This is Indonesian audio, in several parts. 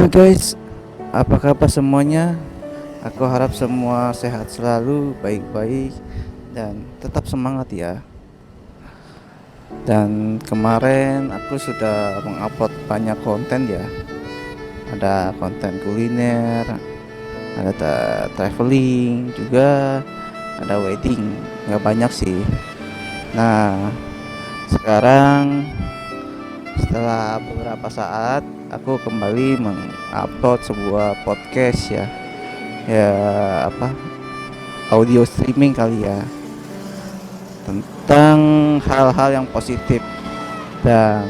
Halo guys, apa kabar semuanya? Aku harap semua sehat selalu, baik-baik, dan tetap semangat ya. Dan kemarin aku sudah mengupload banyak konten ya. Ada konten kuliner, ada traveling, juga ada wedding. Nggak banyak sih. Nah, sekarang setelah beberapa saat aku kembali mengupload sebuah podcast ya. Ya apa audio streaming kali ya, tentang hal-hal yang positif, dan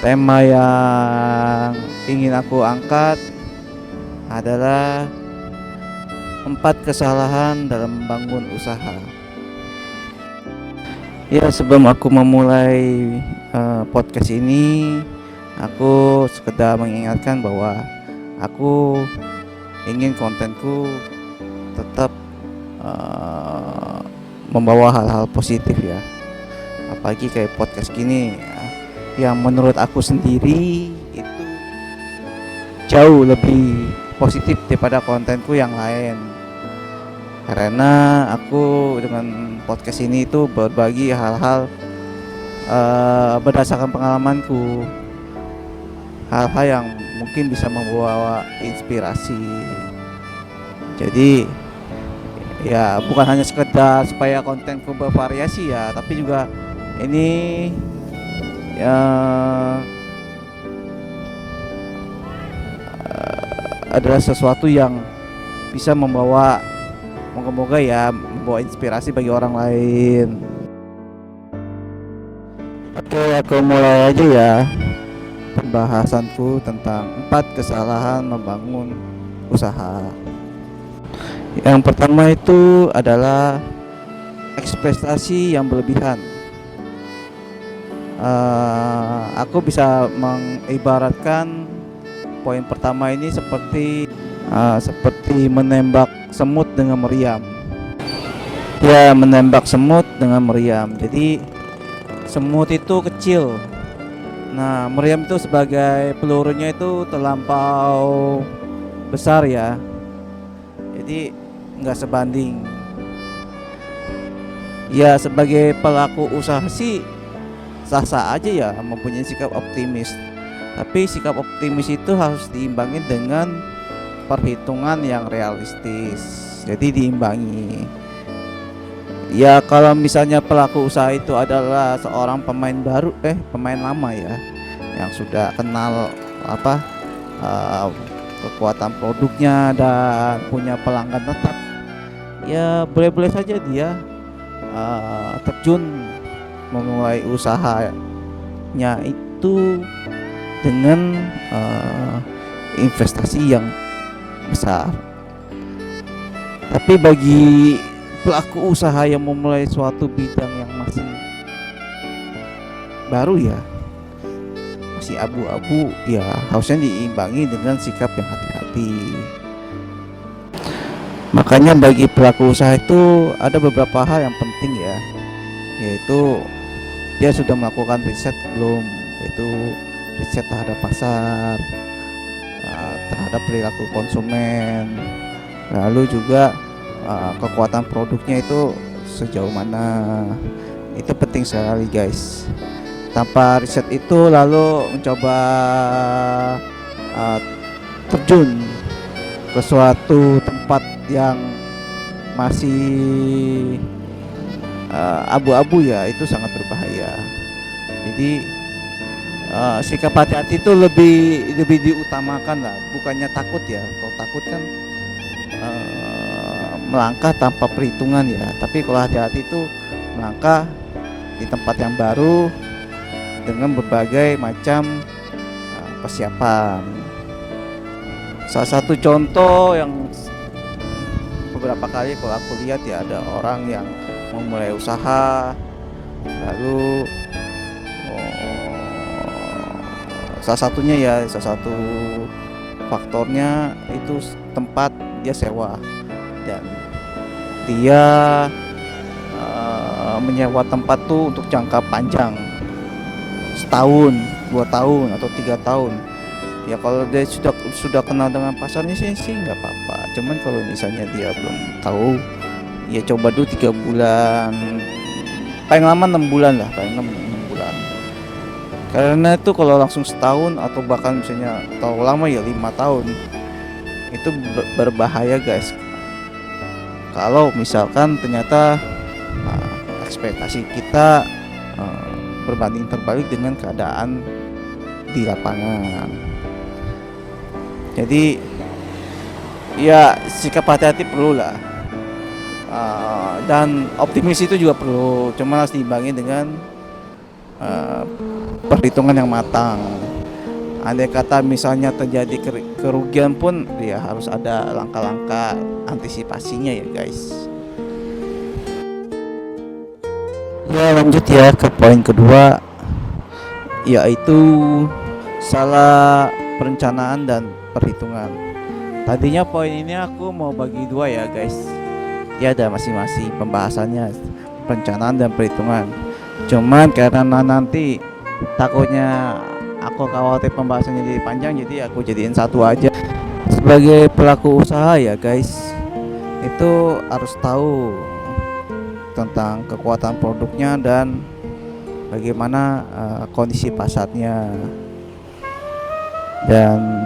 tema yang ingin aku angkat adalah 4 kesalahan dalam membangun usaha. Ya, sebelum aku memulai podcast ini, aku sekedar mengingatkan bahwa aku ingin kontenku tetap membawa hal-hal positif ya, apalagi kayak podcast gini ya, yang menurut aku sendiri itu jauh lebih positif daripada kontenku yang lain, karena aku dengan podcast ini itu berbagi hal-hal berdasarkan pengalamanku, hal-hal yang mungkin bisa membawa inspirasi. Jadi ya bukan hanya sekedar supaya kontenku bervariasi ya, tapi juga ini ya adalah sesuatu yang bisa membawa, moga-moga ya, membawa inspirasi bagi orang lain. Oke, aku mulai aja ya pembahasanku tentang 4 kesalahan membangun usaha. Yang pertama itu adalah ekspektasi yang berlebihan. Aku bisa mengibaratkan poin pertama ini seperti menembak semut dengan meriam. Ya, menembak semut dengan meriam. Jadi semut itu kecil. Nah, meriam itu sebagai pelurunya itu terlampau besar ya. Jadi nggak sebanding. Ya, sebagai pelaku usaha sih sah-sah aja ya mempunyai sikap optimis. Tapi sikap optimis itu harus diimbangi dengan perhitungan yang realistis. Jadi diimbangi. Ya, kalau misalnya pelaku usaha itu adalah seorang pemain lama ya, yang sudah kenal kekuatan produknya dan punya pelanggan tetap, ya boleh-boleh saja dia terjun memulai usahanya itu dengan investasi yang besar. Tapi bagi pelaku usaha yang memulai suatu bidang yang masih baru ya, masih abu-abu, ya harusnya diimbangi dengan sikap yang hati-hati. Makanya bagi pelaku usaha itu ada beberapa hal yang penting ya, yaitu dia sudah melakukan riset belum, yaitu riset terhadap pasar, terhadap perilaku konsumen, lalu juga kekuatan produknya itu sejauh mana. Itu penting sekali guys. Tanpa riset itu lalu mencoba terjun ke suatu tempat yang masih abu-abu ya, itu sangat berbahaya. Jadi sikap hati-hati itu lebih diutamakan lah, bukannya takut ya. Kalau takut kan melangkah tanpa perhitungan ya, tapi kalau hati-hati itu melangkah di tempat yang baru dengan berbagai macam persiapan. Salah satu contoh yang beberapa kali kalau aku lihat ya, ada orang yang memulai usaha, lalu salah satu faktornya itu tempat dia sewa, dan dia menyewa tempat tuh untuk jangka panjang, setahun, 2 tahun, atau 3 tahun. Ya kalau dia sudah kenal dengan pasarnya sih nggak apa-apa. Cuman kalau misalnya dia belum tahu, ya coba dulu 3 bulan, paling lama 6 bulan lah, paling 6 bulan. Karena itu kalau langsung setahun atau bahkan misalnya terlalu lama ya 5 tahun, itu berbahaya guys. Kalau misalkan ternyata ekspektasi kita berbanding terbalik dengan keadaan di lapangan. Jadi ya sikap hati-hati perlu lah. Dan optimis itu juga perlu, cuma harus diimbangi dengan perhitungan yang matang. Andai kata misalnya terjadi kerugian pun, ya harus ada langkah-langkah antisipasinya ya guys. Ya lanjut ya ke poin kedua, yaitu salah perencanaan dan perhitungan. Tadinya poin ini aku mau bagi dua ya guys. Ya ada masing-masing pembahasannya, perencanaan dan perhitungan. Cuman karena nanti takutnya aku khawatir pembahasannya jadi panjang, jadi aku jadiin satu aja. Sebagai pelaku usaha ya guys, itu harus tahu tentang kekuatan produknya dan bagaimana kondisi pasarnya. Dan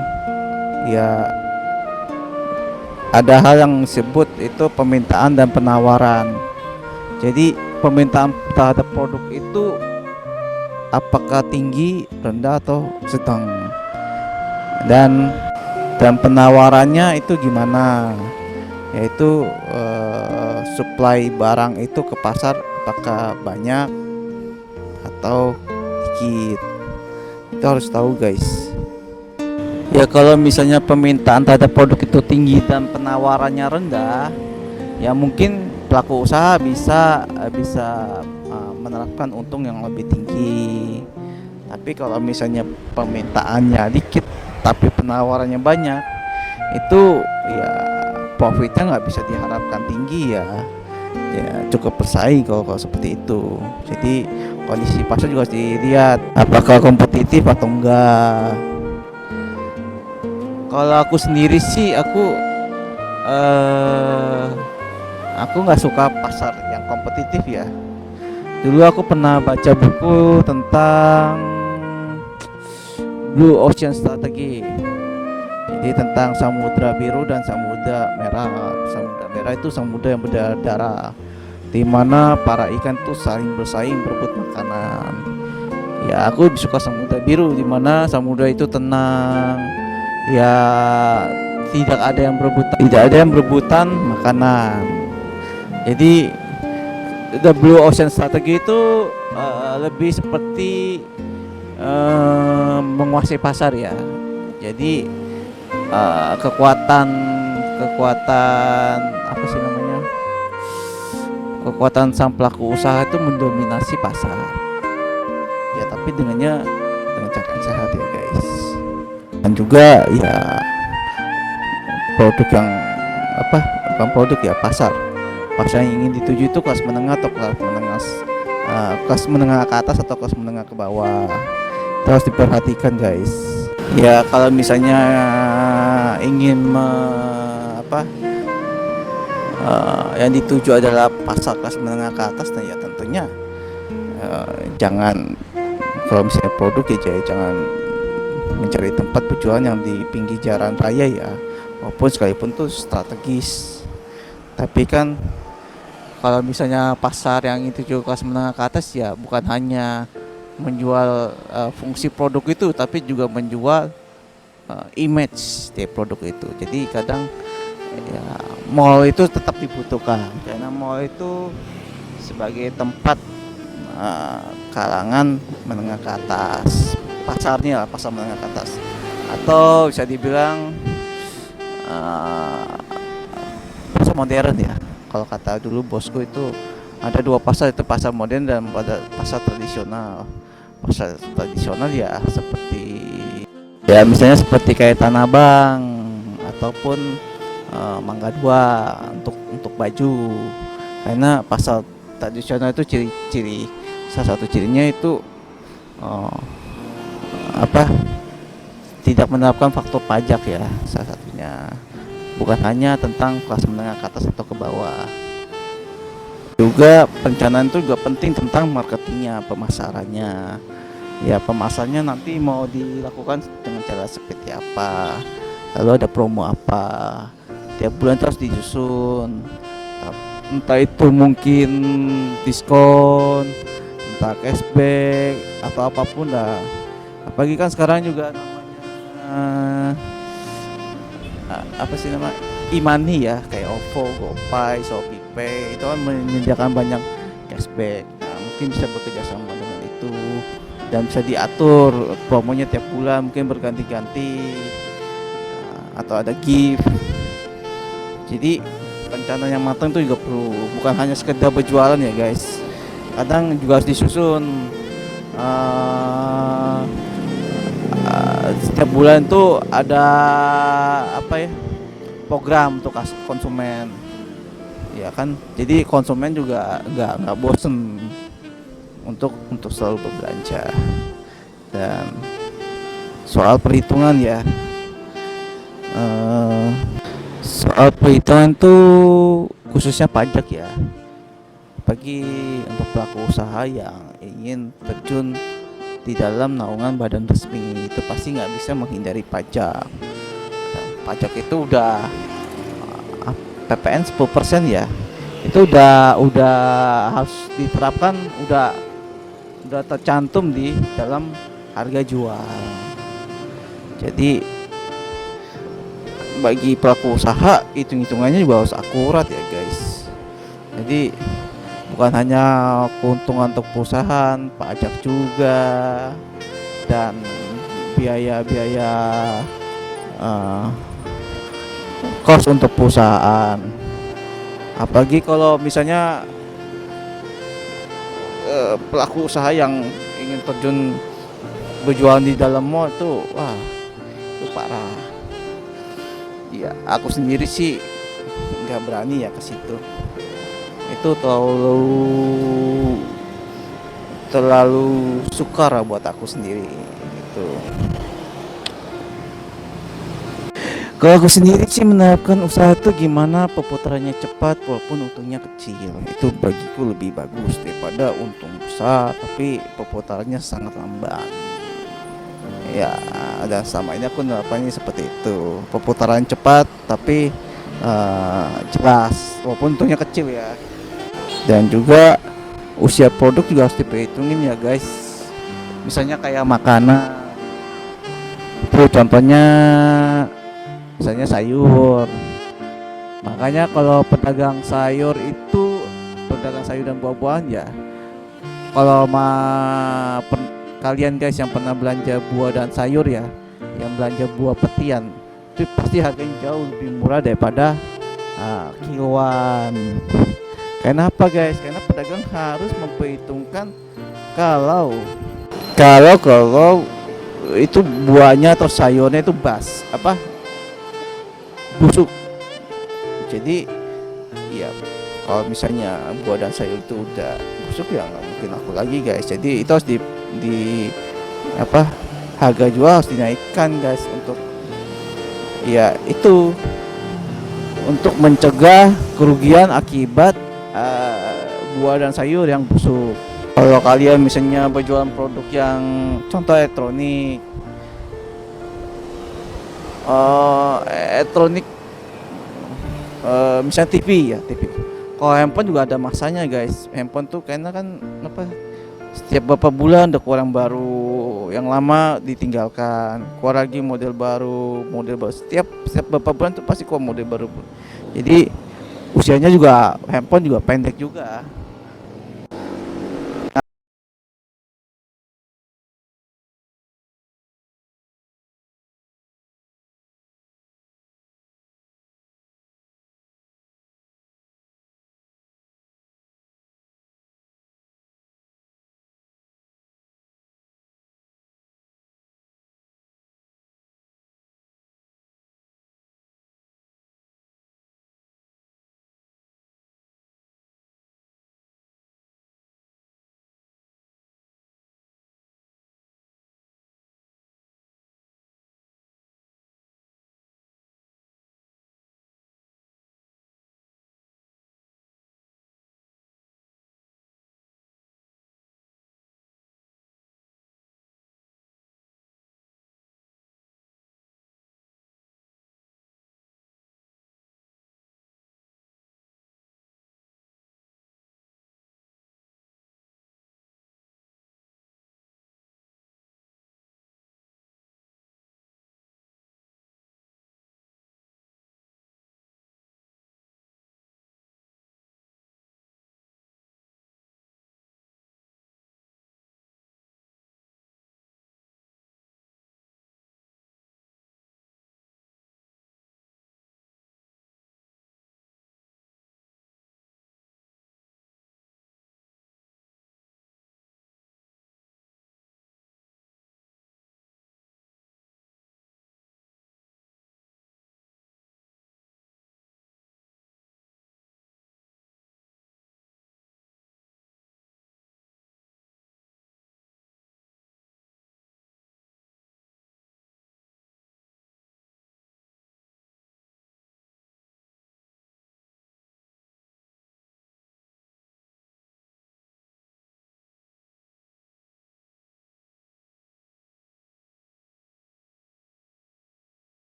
ya ada hal yang disebut itu permintaan dan penawaran. Jadi permintaan terhadap produk itu apakah tinggi, rendah atau sedang, dan penawarannya itu gimana, yaitu supply barang itu ke pasar apakah banyak atau dikit. Itu harus tahu guys. Ya kalau misalnya permintaan terhadap produk itu tinggi dan penawarannya rendah, ya mungkin pelaku usaha bisa menerapkan untung yang lebih tinggi. Tapi kalau misalnya permintaannya dikit tapi penawarannya banyak, itu ya profitnya nggak bisa diharapkan tinggi ya. Ya cukup bersaing kalau seperti itu. Jadi kondisi pasar juga harus dilihat apakah kompetitif atau enggak. Kalau aku sendiri sih aku nggak suka pasar yang kompetitif ya. Dulu aku pernah baca buku tentang Blue Ocean Strategy. Jadi tentang samudra biru dan samudra merah. Samudra merah itu samudra yang berdarah, di mana para ikan tuh saling bersaing berebut makanan. Ya aku suka samudra biru, di mana samudra itu tenang. Ya tidak ada yang berebutan makanan. Jadi the Blue Ocean Strategy itu lebih seperti menguasai pasar ya. Jadi kekuatan apa sih namanya, kekuatan sang pelaku usaha itu mendominasi pasar ya, tapi dengan cara yang sehat ya guys. Dan juga ya produk yang bukan produk ya, pasar yang ingin dituju itu kelas menengah atau kelas menengah ke atas atau kelas menengah ke bawah. Itu harus diperhatikan guys. Ya kalau misalnya ingin yang dituju adalah pasar kelas menengah ke atas, nah ya tentunya jangan, kalau misalnya produk ya jangan mencari tempat penjualan yang di pinggir jalan raya ya, walaupun sekalipun tuh strategis. Tapi kan kalau misalnya pasar yang itu juga kelas menengah ke atas ya bukan hanya menjual fungsi produk itu, tapi juga menjual image dari produk itu. Jadi kadang ya mall itu tetap dibutuhkan, karena mall itu sebagai tempat kalangan menengah ke atas, pasarnya pasar menengah ke atas, atau bisa dibilang pasar modern ya. Kalau kata dulu bosku itu ada dua pasar, itu pasar modern dan pasar tradisional. Pasar tradisional ya seperti ya misalnya seperti kayak Tanah Abang ataupun Mangga Dua untuk baju. Karena pasar tradisional itu ciri salah satu cirinya itu tidak menerapkan faktor pajak ya, salah satunya. Bukan hanya tentang kelas menengah ke atas atau ke bawah. Juga perencanaan itu juga penting tentang marketingnya, pemasarannya. Ya pemasarannya nanti mau dilakukan dengan cara seperti apa. Lalu ada promo apa. Tiap bulan terus disusun. Entah itu mungkin diskon, entah cashback atau apapun dah. Apalagi kan sekarang juga namanya apa sih nama e-money ya, kayak OVO, GoPay, ShopeePay itu kan menyediakan banyak cashback. Nah, mungkin bisa bekerja sama dengan itu dan bisa diatur promonya tiap bulan mungkin berganti-ganti. Atau ada gift. Jadi perencanaan yang matang itu juga perlu, bukan hanya sekedar berjualan ya guys. Kadang juga harus disusun uh, setiap bulan tuh ada apa ya, program untuk konsumen ya kan, jadi konsumen juga nggak bosen untuk selalu berbelanja. Dan soal perhitungan ya, eh, soal perhitungan tuh khususnya pajak ya, bagi untuk pelaku usaha yang ingin terjun di dalam naungan badan resmi itu pasti nggak bisa menghindari pajak. Dan pajak itu udah PPN 10% ya, itu udah harus diterapkan, udah tercantum di dalam harga jual. Jadi bagi pelaku usaha hitung-hitungannya juga harus akurat ya guys. Jadi bukan hanya keuntungan untuk perusahaan, pajak juga, dan biaya-biaya uh, cost untuk perusahaan. Apalagi kalau misalnya pelaku usaha yang ingin terjun berjualan di dalam mall itu, wah itu parah. Ya aku sendiri sih nggak berani ya ke situ. Itu terlalu sukar buat aku sendiri itu. Kalau aku sendiri sih menerapkan usaha itu gimana perputarannya cepat walaupun untungnya kecil. Itu bagiku lebih bagus daripada untung besar tapi perputarannya sangat lambat. Ya, dan sama ini aku menerapkannya seperti itu. Perputaran cepat tapi jelas walaupun untungnya kecil ya. Dan juga usia produk juga harus diperhitungin ya guys. Misalnya kayak makanan. Itu contohnya misalnya sayur. Makanya kalau pedagang sayur itu, pedagang sayur dan buah-buahan ya, kalau kalian guys yang pernah belanja buah dan sayur ya, yang belanja buah petian itu pasti harganya jauh lebih murah daripada kiloan. Kenapa guys? Karena pedagang harus memperhitungkan kalau kalau itu buahnya atau sayurnya itu busuk. Jadi ya kalau misalnya buah dan sayur itu udah busuk ya nggak mungkin laku lagi guys. Jadi itu harus di apa, harga jual harus dinaikkan guys, untuk ya itu untuk mencegah kerugian akibat buah dan sayur yang busuk. Kalau kalian misalnya berjualan produk yang contoh elektronik, misalnya TV ya, TV. Kalau handphone juga ada masanya guys. Handphone tuh karena kan apa, setiap beberapa bulan ada keluar yang baru, yang lama ditinggalkan, keluar lagi model baru setiap beberapa bulan tuh pasti keluar model baru. Jadi usianya juga handphone juga pendek juga.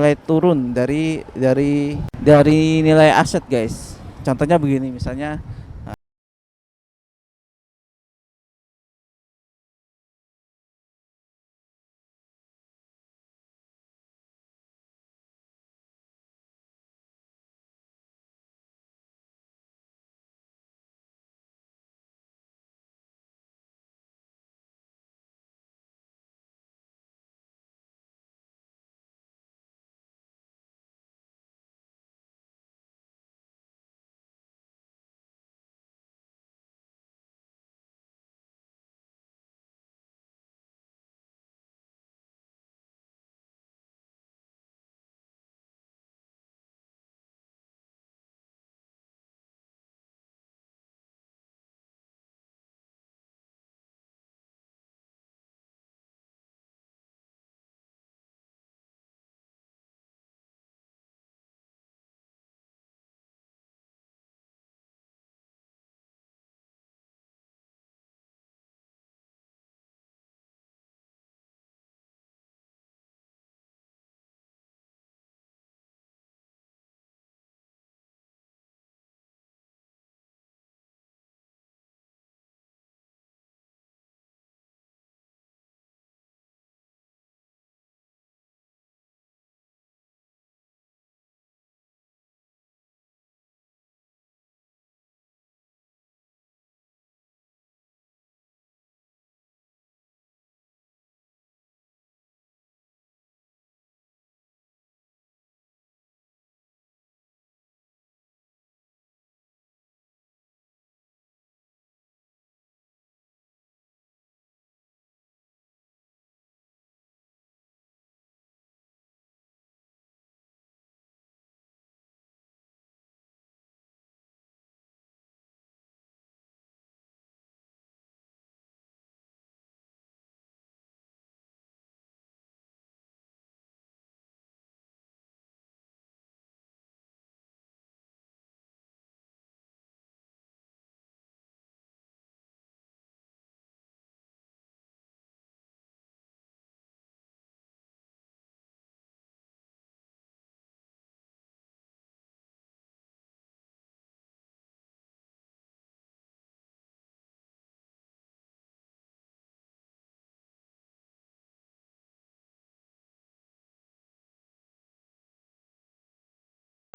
nilai turun dari nilai aset guys. Contohnya begini misalnya,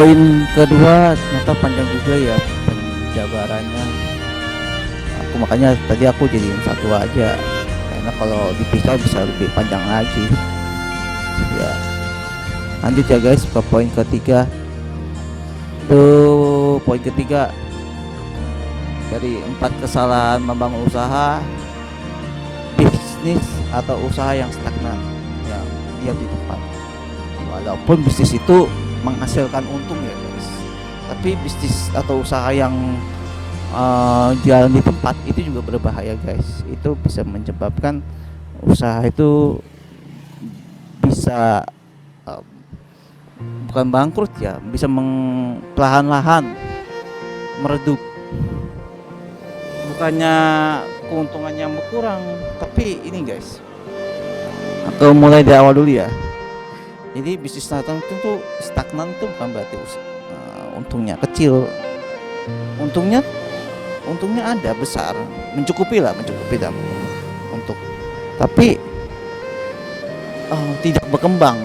poin kedua ternyata panjang juga ya penjabarannya. Makanya tadi aku jadiin satu aja, karena kalau dipisah bisa lebih panjang lagi ya. Lanjut ya guys ke poin ketiga. Poin ketiga, dari 4 kesalahan membangun usaha, bisnis atau usaha yang stagnan, yang diam di tempat. Walaupun bisnis itu menghasilkan untung ya guys, tapi bisnis atau usaha yang jalan di tempat itu juga berbahaya guys. Itu bisa menyebabkan usaha itu bisa bukan bangkrut ya, bisa perlahan-lahan meredup. Bukannya keuntungannya berkurang, tapi ini guys, atau mulai dari awal dulu ya. Jadi bisnis stagnan itu bukan berarti untungnya kecil. Untungnya ada besar, mencukupi untuk, tapi tidak berkembang.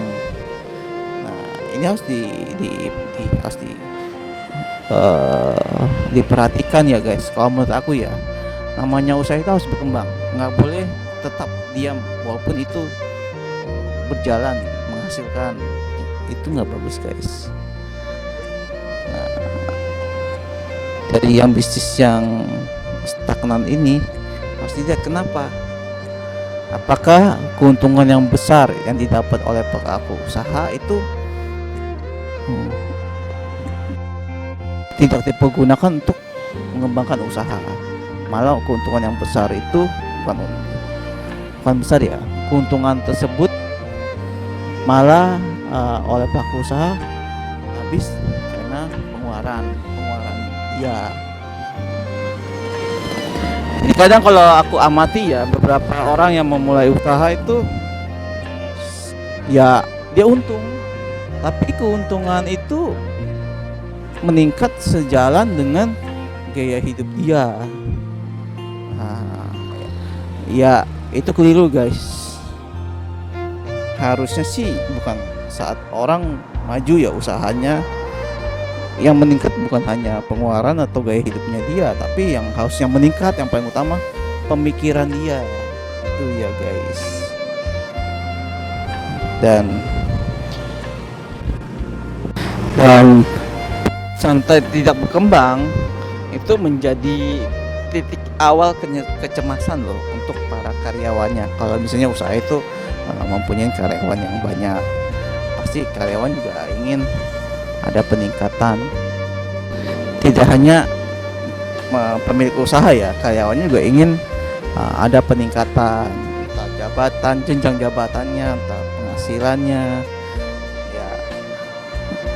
Nah, ini harus diperhatikan ya guys. Kalau menurut aku ya, namanya usaha itu harus berkembang, nggak boleh tetap diam walaupun itu berjalan menghasilkan. Itu nggak bagus guys. Nah, dari yang bisnis yang stagnan ini harus dilihat kenapa. Apakah keuntungan yang besar yang didapat oleh pelaku usaha itu tidak dipergunakan untuk mengembangkan usaha, malah keuntungan yang besar itu bukan besar ya, keuntungan tersebut malah oleh pelaku usaha habis karena pengeluaran ya. Jadi kadang kalau aku amati ya, beberapa orang yang memulai usaha itu ya dia untung tapi keuntungan itu meningkat sejalan dengan gaya hidup dia. Nah, ya itu keliru guys. Harusnya sih bukan saat orang maju ya usahanya, yang meningkat bukan hanya pengeluaran atau gaya hidupnya dia, tapi yang harusnya meningkat yang paling utama pemikiran dia. Itu ya guys. Dan santai tidak berkembang itu menjadi titik awal kecemasan loh untuk para karyawannya. Kalau misalnya usaha itu mempunyai karyawan yang banyak, pasti karyawan juga ingin ada peningkatan. Tidak hanya pemilik usaha ya, karyawannya juga ingin ada peningkatan, entah jabatan, jenjang jabatannya, entah penghasilannya. Ya,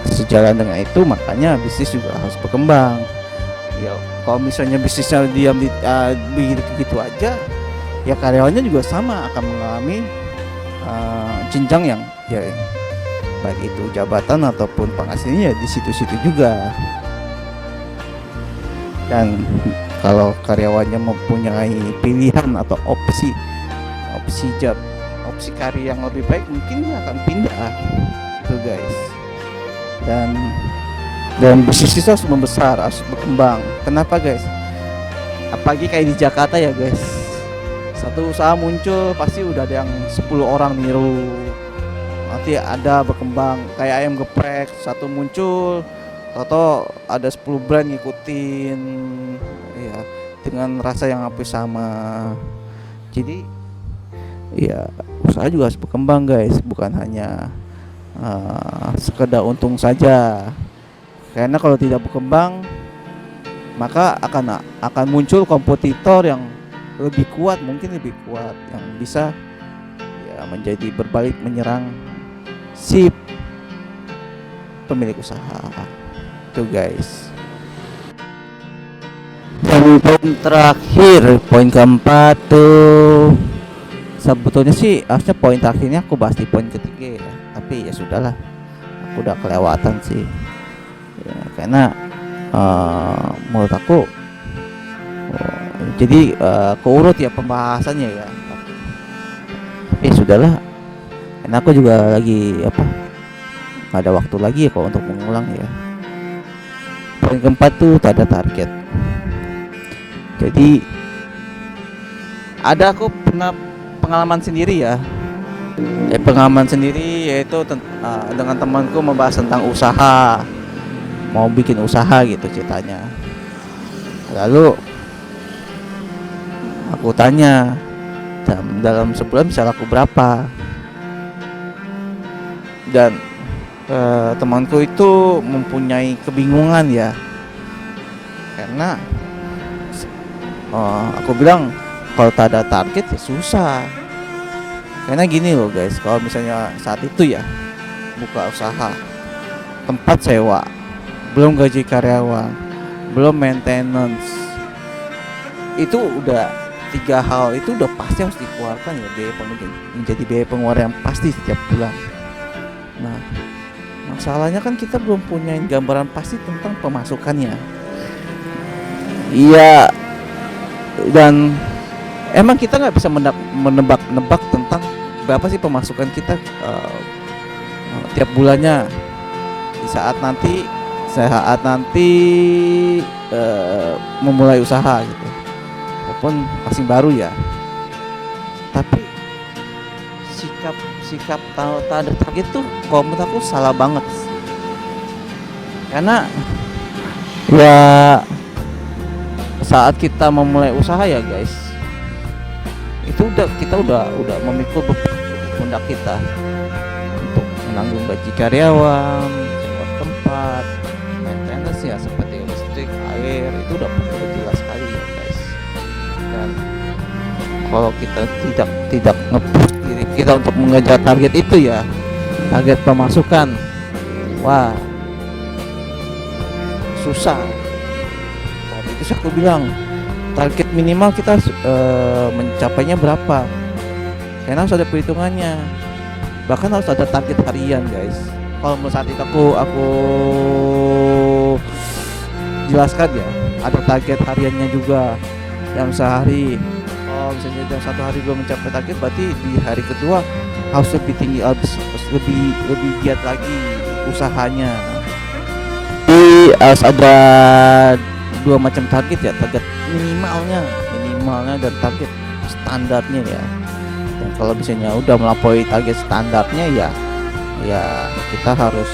sejalan dengan itu makanya bisnis juga harus berkembang. Ya, kalau misalnya bisnisnya diam begitu aja, ya karyawannya juga sama akan mengalami jenjang yang ya baik itu jabatan ataupun penghasilannya di situ-situ juga. Dan kalau karyawannya mempunyai pilihan atau opsi karir yang lebih baik, mungkin dia akan pindah itu guys. Dan bisnis itu harus membesar, harus berkembang. Kenapa guys? Apalagi kayak di Jakarta ya guys, satu usaha muncul pasti udah ada yang 10 orang niru, nanti ada berkembang. Kayak ayam geprek, satu muncul atau ada 10 brand ngikutin ya, dengan rasa yang hampir sama. Jadi ya usaha juga harus berkembang guys, bukan hanya sekedar untung saja. Karena kalau tidak berkembang, maka akan muncul kompetitor yang lebih kuat, mungkin lebih kuat, yang bisa ya menjadi berbalik menyerang si pemilik usaha itu guys. Dan poin terakhir, poin keempat tuh, sebetulnya sih harusnya poin terakhirnya aku bahas di poin ketiga ya, tapi ya sudahlah, aku udah kelewatan sih ya, karena menurut aku jadi keurut ya pembahasannya ya, tapi sudahlah, karena aku juga lagi nggak ada waktu lagi ya kalau untuk mengulang ya. Poin keempat tuh ada target. Jadi aku pernah pengalaman sendiri ya, pengalaman sendiri yaitu dengan temanku membahas tentang usaha, mau bikin usaha gitu ceritanya. Lalu aku tanya, dalam sebulan bisa laku berapa? Dan temanku itu mempunyai kebingungan ya, karena aku bilang kalau tak ada target ya susah. Karena gini loh guys, kalau misalnya saat itu ya buka usaha, tempat sewa, belum gaji karyawan, belum maintenance, itu udah 3 hal itu udah pasti harus dikeluarkan ya, menjadi biaya pengeluaran yang pasti setiap bulan. Nah, masalahnya kan kita belum punya gambaran pasti tentang pemasukannya. Iya, dan emang kita nggak bisa menebak tentang berapa sih pemasukan kita tiap bulannya di saat nanti memulai usaha gitu, walaupun masih baru ya. Tapi sikap tanda target tuh kalau menurut aku salah banget, karena ya saat kita memulai usaha ya guys, itu kita udah memikul pundak kita untuk menanggung gaji karyawan, sewa tempat, maintenance ya seperti listrik, air, itu udah jelas sekali ya guys. Dan kalau kita tidak nge-push diri kita untuk mengejar target itu ya, target pemasukan, wah susah. Tadi itu aku bilang target minimal kita mencapainya berapa, karena harus ada perhitungannya, bahkan harus ada target harian guys. kalau saat itu aku jelaskan ya, ada target hariannya juga yang sehari. Kalau misalnya dalam satu hari belum mencapai target, berarti di hari kedua harus lebih tinggi, harus lebih giat lagi usahanya. Jadi harus ada dua macam target ya, target minimalnya dan target standarnya ya. Dan kalau misalnya udah melampaui target standarnya ya kita harus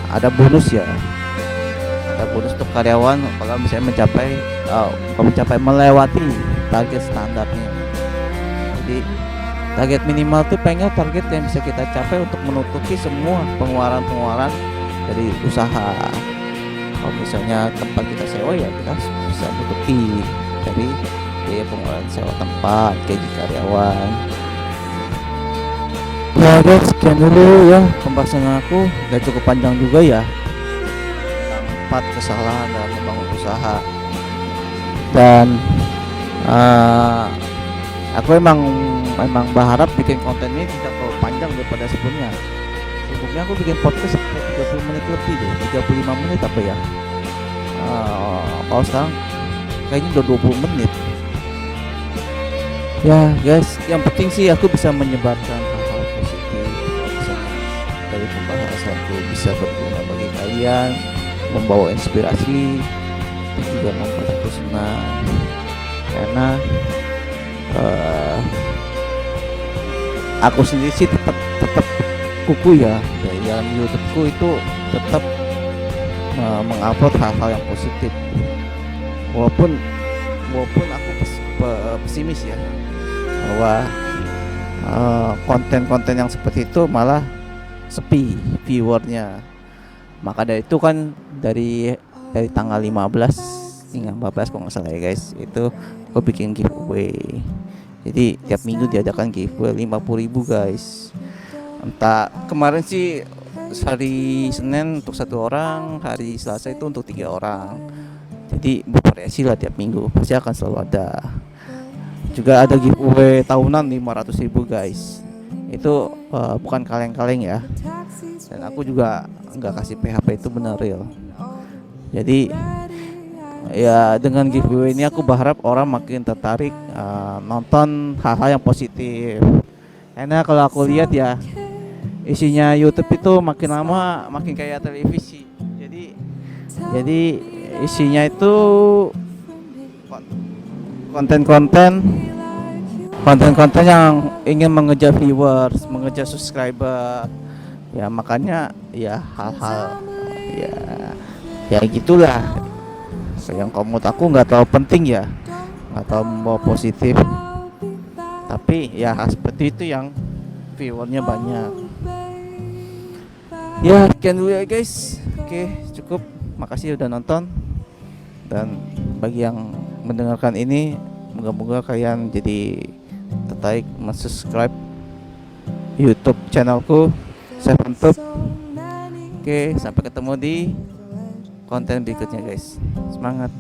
ada bonus ya, ada bonus untuk karyawan kalau misalnya mencapai melewati target standarnya. Jadi target minimal tuh pengen target yang bisa kita capai untuk menutupi semua pengeluaran dari usaha. Kalau misalnya tempat kita sewa ya kita bisa menutupi dari biaya pengeluaran sewa tempat, gaji karyawan. Ya guys, sekian dulu ya pembahasan aku, gak cukup panjang juga ya tentang 4 kesalahan dalam membangun usaha. Dan aku emang berharap bikin konten ini tidak terlalu panjang daripada sebelumnya. Sebelumnya aku bikin podcast sampai 30 menit lebih deh, 35 menit apa ya. Kalau sekarang kayaknya udah 20 menit. Ya guys, yang penting sih aku bisa menyebarkan hal-hal positif, misalnya dari pembahasanku bisa berguna bagi kalian, membawa inspirasi, dan juga membuat aku senang. Karena aku sendiri sih tetap kuku ya dari dalam YouTubeku itu tetap mengupload hal-hal yang positif, walaupun aku pesimis ya bahwa konten-konten yang seperti itu malah sepi viewernya. Maka dari itu kan dari tanggal 15 hingga 14 kalau nggak salah ya guys, itu aku bikin giveaway. Jadi tiap minggu diadakan giveaway 50.000 guys. Entah kemarin sih hari Senin untuk 1 orang, hari Selasa itu untuk 3 orang. Jadi bervariasi lah tiap minggu, pasti akan selalu ada. Juga ada giveaway tahunan 500.000 guys. Itu bukan kaleng-kaleng ya. Dan aku juga nggak kasih PHP, itu benar real. Jadi ya dengan giveaway ini aku berharap orang makin tertarik nonton hal-hal yang positif. Karena kalau aku lihat ya, isinya YouTube itu makin lama makin kayak televisi. Jadi isinya itu konten-konten yang ingin mengejar viewers, mengejar subscriber. Ya makanya ya hal-hal ya gitulah. Yang menurut aku nggak terlalu penting ya, nggak terlalu membawa positif. Tapi ya seperti itu yang viewernya banyak. Ya sekian dulu ya guys. Oke, cukup. Makasih udah nonton. Dan bagi yang mendengarkan ini, moga-moga kalian jadi tertarik subscribe YouTube channelku Seventup. Oke, sampai ketemu di konten berikutnya guys. Semangat.